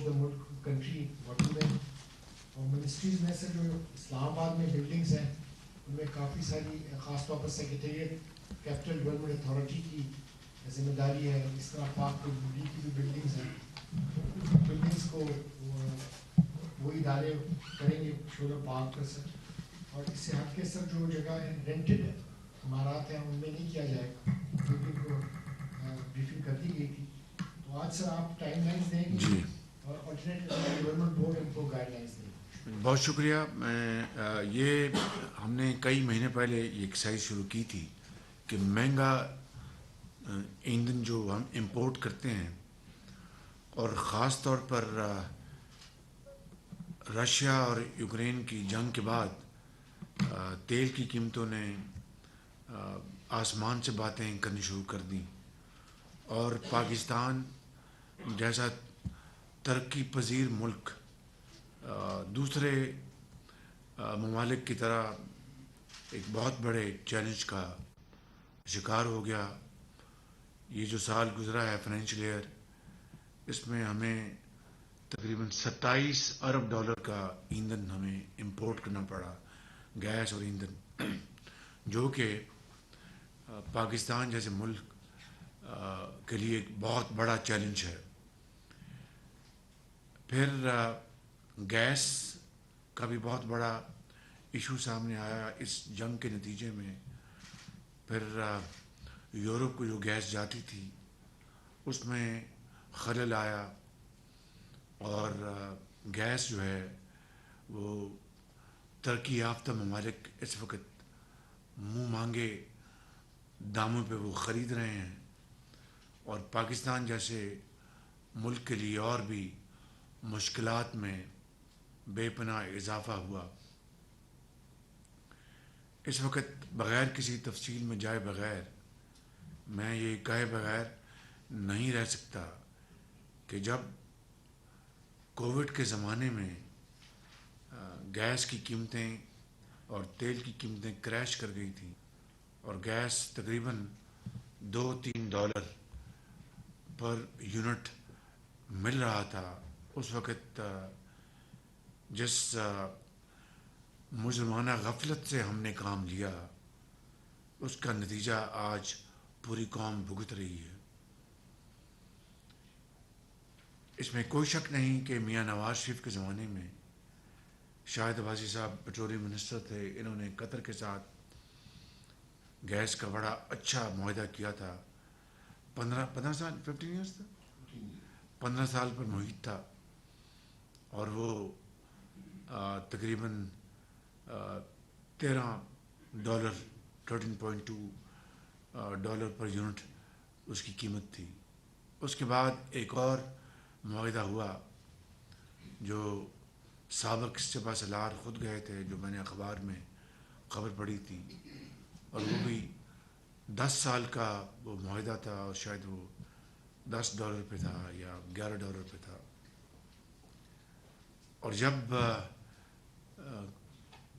دا ملک country موجود ہیں. اور منسٹریز میں سے جو اسلام آباد میں بلڈنگز ہیں ان میں کافی ساری خاص طور پر سیکریٹریٹ کیپٹل ڈیولپمنٹ اتھارٹی کی ذمہ داری ہے. اس طرح پاک ملی کی جو بلڈنگز ہیں بلڈنگس کو وہ ادارے کریں گے شور پاک پر سر. اور اس سے ہٹ کے سر جو جگہ ہے رینٹڈ عمارات ہیں ان میں نہیں کیا جائے گا. کیونکہ کو بریفنگ کر دی گئی تھی. تو آج سر آپ ٹائم لائنس دیں گے جی اور آلٹرنیٹ ڈیولپمنٹ بورڈ ان کو گائیڈ لائنس دیں گے. بہت شکریہ. یہ ہم نے کئی مہینے پہلے یہ ایکسرسائز شروع کی تھی کہ مہنگا ایندھن جو ہم امپورٹ کرتے ہیں اور خاص طور پر رشیا اور یوکرین کی جنگ کے بعد تیل کی قیمتوں نے آسمان سے باتیں کرنی شروع کر دیں اور پاکستان جیسا ترقی پذیر ملک دوسرے ممالک کی طرح ایک بہت بڑے چیلنج کا شکار ہو گیا. یہ جو سال گزرا ہے فائنینشیل ایئر اس میں ہمیں تقریباً 27 ارب ڈالر کا ایندھن ہمیں امپورٹ کرنا پڑا, گیس اور ایندھن, جو کہ پاکستان جیسے ملک کے لیے ایک بہت بڑا چیلنج ہے. پھر گیس کا بھی بہت بڑا ایشو سامنے آیا اس جنگ کے نتیجے میں. پھر یورپ کو جو گیس جاتی تھی اس میں خلل آیا اور گیس جو ہے وہ ترقی یافتہ ممالک اس وقت منہ مانگے داموں پہ وہ خرید رہے ہیں اور پاکستان جیسے ملک کے لیے اور بھی مشکلات میں بے پناہ اضافہ ہوا. اس وقت بغیر کسی تفصیل میں جائے بغیر میں یہ کہے بغیر نہیں رہ سکتا کہ جب کووڈ کے زمانے میں گیس کی قیمتیں اور تیل کی قیمتیں کریش کر گئی تھیں اور گیس تقریباً $2-3 پر یونٹ مل رہا تھا, اس وقت جس مجرمانہ غفلت سے ہم نے کام لیا اس کا نتیجہ آج پوری قوم بھگت رہی ہے. اس میں کوئی شک نہیں کہ میاں نواز شریف کے زمانے میں شاہد عباسی صاحب پیٹرولیم منسٹر تھے, انہوں نے قطر کے ساتھ گیس کا بڑا اچھا معاہدہ کیا تھا. 15 سال 15 ایئرس تھا, 15 سال پر محیط تھا اور وہ تقریباً $13 13.2 پر یونٹ اس کی قیمت تھی. اس کے بعد ایک اور معاہدہ ہوا جو سابق سپہ سالار خود گئے تھے, جو میں نے اخبار میں خبر پڑھی تھی, اور وہ بھی 10 سال کا وہ معاہدہ تھا اور شاید وہ $10 پہ تھا یا $11 پہ تھا. اور جب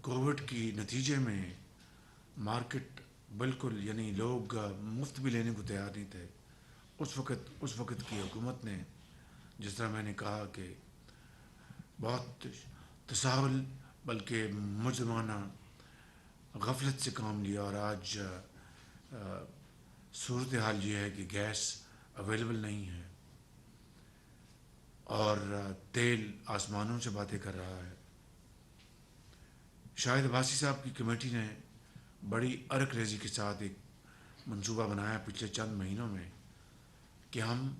کووڈ کی نتیجے میں مارکیٹ بالکل یعنی لوگ مفت بھی لینے کو تیار نہیں تھے, اس وقت کی حکومت نے جس طرح میں نے کہا کہ بہت تساہل بلکہ مجرمانہ غفلت سے کام لیا اور آج صورتحال یہ ہے کہ گیس اویلیبل نہیں ہے اور تیل آسمانوں سے باتیں کر رہا ہے. شاہد عباسی صاحب کی کمیٹی نے بڑی ارک ریزی کے ساتھ ایک منصوبہ بنایا پچھلے چند مہینوں میں کہ ہم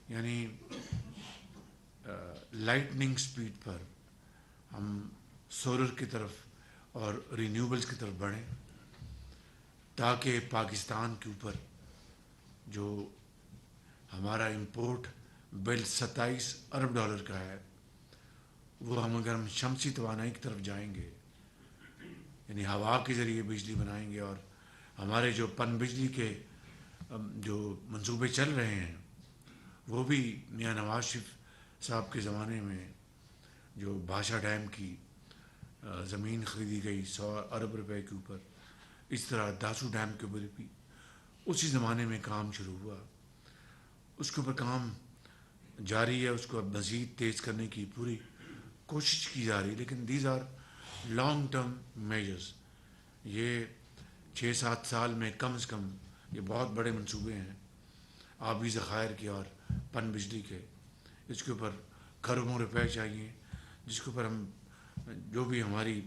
یعنی لائٹننگ سپیڈ پر ہم سولر کی طرف اور رینیوبلز کی طرف بڑھیں تاکہ پاکستان کے اوپر جو ہمارا امپورٹ بل 27 ارب ڈالر کا ہے وہ اگر ہم شمسی توانائی کی طرف جائیں گے یعنی ہوا کے ذریعے بجلی بنائیں گے اور ہمارے جو پن بجلی کے جو منصوبے چل رہے ہیں وہ بھی میاں نواز شریف صاحب کے زمانے میں جو بھاشا ڈیم کی زمین خریدی گئی 100 ارب روپے کے اوپر, اس طرح داسو ڈیم کے اوپر بھی اسی زمانے میں کام شروع ہوا. اس کے اوپر کام جاری ہے اس کو اب مزید تیز کرنے کی پوری کوشش کی جا رہی ہے، لیکن these are long term measures. یہ 6-7 سال میں کم از کم یہ بہت بڑے منصوبے ہیں آبی ذخائر کے اور پن بجلی کے. اس کے اوپر کروڑوں روپے چاہیے، جس کے اوپر ہم جو بھی ہماری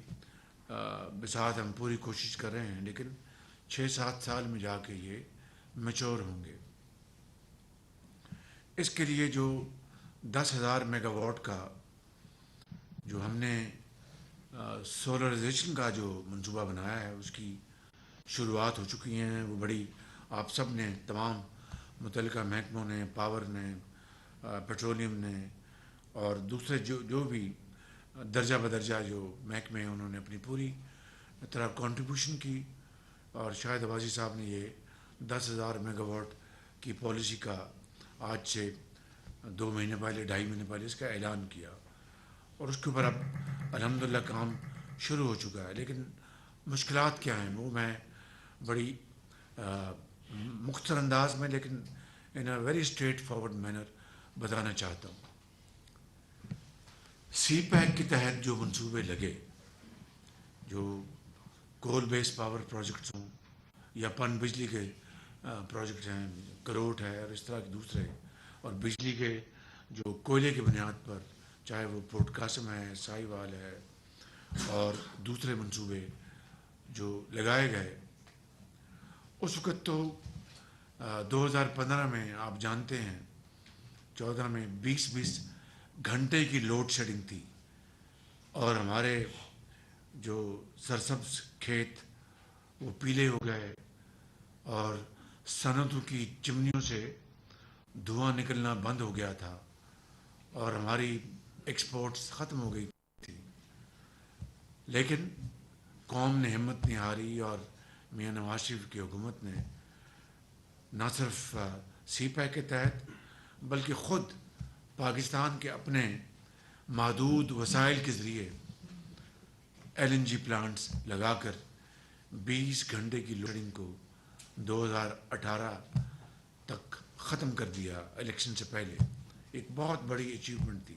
بساط ہم پوری کوشش کر رہے ہیں، لیکن 6-7 سال میں جا کے یہ میچور ہوں گے. اس کے لیے جو 10,000 میگا واٹ کا جو ہم نے سولرائزیشن کا جو منصوبہ بنایا ہے، اس کی شروعات ہو چکی ہیں. وہ بڑی آپ سب نے، تمام متعلقہ محکموں نے، پاور نے، پیٹرولیم نے اور دوسرے جو بھی درجہ بدرجہ جو محکمے ہیں، انہوں نے اپنی پوری طرح کنٹریبیوشن کی. اور شاہد عباسی صاحب نے یہ 10,000 میگا واٹ کی پالیسی کا آج سے 2 مہینے پہلے، 2.5 مہینے پہلے اس کا اعلان کیا، اور اس کے اوپر اب الحمدللہ کام شروع ہو چکا ہے. لیکن مشکلات کیا ہیں وہ میں بڑی مختصر انداز میں، لیکن in a very straight forward manner بتانا چاہتا ہوں. سی پیک کے تحت جو منصوبے لگے، جو کول بیس پاور پروجیکٹس ہوں یا پن بجلی کے پروجیکٹ ہیں، کروٹ ہے اور اس طرح کے دوسرے، اور بجلی کے جو کوئلے کی بنیاد پر، چاہے وہ پورٹ قاسم ہے، سائی وال ہے اور دوسرے منصوبے جو لگائے گئے، اس وقت تو 2015 میں آپ جانتے ہیں، 14 میں 20 گھنٹے کی لوڈ شیڈنگ تھی، اور ہمارے جو سرسبز کھیت وہ پیلے ہو گئے، اور صنعتوں کی چمنیوں سے دھواں نکلنا بند ہو گیا تھا، اور ہماری ایکسپورٹس ختم ہو گئی تھی. لیکن قوم نے ہمت نہیں ہاری، اور میاں نواز شریف کی حکومت نے نہ صرف سی پیک کے تحت بلکہ خود پاکستان کے اپنے محدود وسائل کے ذریعے LNG پلانٹس لگا کر 20 گھنٹے کی لوڈنگ کو 2018 تک ختم کر دیا الیکشن سے پہلے. ایک بہت بڑی اچیومنٹ تھی.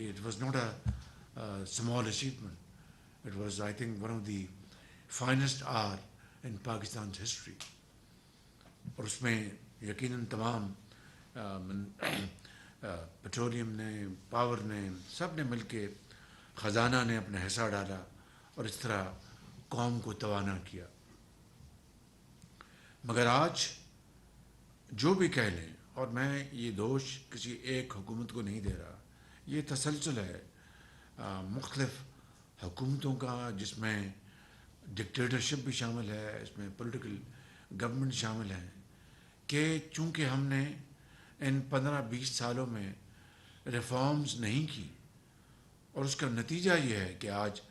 It was not a small achievement. It was I think one of the finest or in Pakistan history. اور اس میں یقیناً تمام پیٹرولیم نے، پاور نے، سب نے مل کے، خزانہ نے اپنا حصہ ڈالا، اور اس طرح قوم کو توانا کیا. مگر آج جو بھی کہہ لیں، اور میں یہ دوش کسی ایک حکومت کو نہیں دے رہا، یہ تسلسل ہے مختلف حکومتوں کا، جس میں ڈکٹیٹرشپ بھی شامل ہے، اس میں پولیٹیکل گورنمنٹ شامل ہیں، کہ چونکہ ہم نے ان 15-20 سالوں میں ریفارمز نہیں کی، اور اس کا نتیجہ یہ ہے کہ آج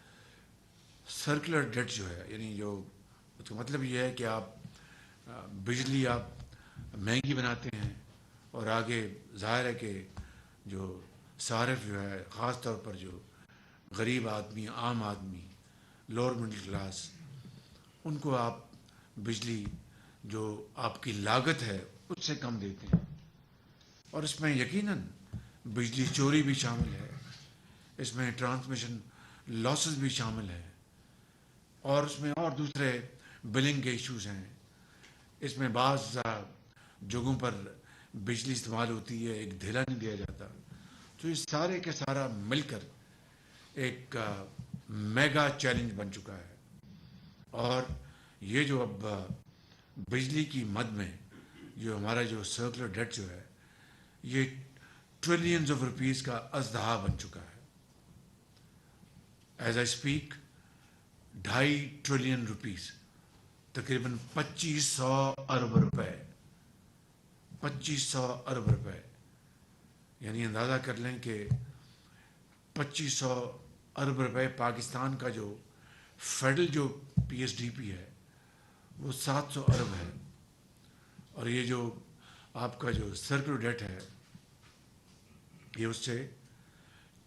سرکولر ڈیٹ جو ہے، یعنی جو اس کا مطلب یہ ہے کہ آپ بجلی آپ مہنگی بناتے ہیں، اور آگے ظاہر ہے کہ جو صارف جو ہے، خاص طور پر جو غریب آدمی، عام آدمی، لوور مڈل کلاس، ان کو آپ بجلی جو آپ کی لاگت ہے اس سے کم دیتے ہیں. اور اس میں یقیناً بجلی چوری بھی شامل ہے، اس میں ٹرانسمیشن لاسز بھی شامل ہیں، اور اس میں اور دوسرے بلنگ کے ایشوز ہیں. اس میں بعض جگہوں پر بجلی استعمال ہوتی ہے، ایک دھیلا نہیں دیا جاتا. تو یہ سارے کے سارا مل کر ایک میگا چیلنج بن چکا ہے. اور یہ جو اب بجلی کی مد میں جو ہمارا جو سرکولر ڈیٹ جو ہے، یہ ٹریلینز آف روپیز کا ازدہا بن چکا ہے. As I speak 2.5 trillion rupees, تقریباً 2500 ارب روپے، 2500 ارب روپے. یعنی اندازہ کر لیں کہ 2500 ارب روپے پاکستان کا جو فیڈرل جو PSDP ہے وہ 700 ارب ہے. اور یہ جو آپ کا جو سرکولر ڈیٹ ہے یہ اس سے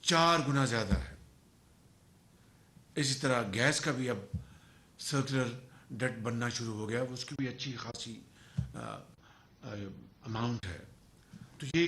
4 گنا زیادہ ہے. اسی طرح گیس کا بھی اب سرکولر ڈیٹ بننا شروع ہو گیا، اس کی بھی اچھی خاصی اماؤنٹ ہے. تو یہ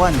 1।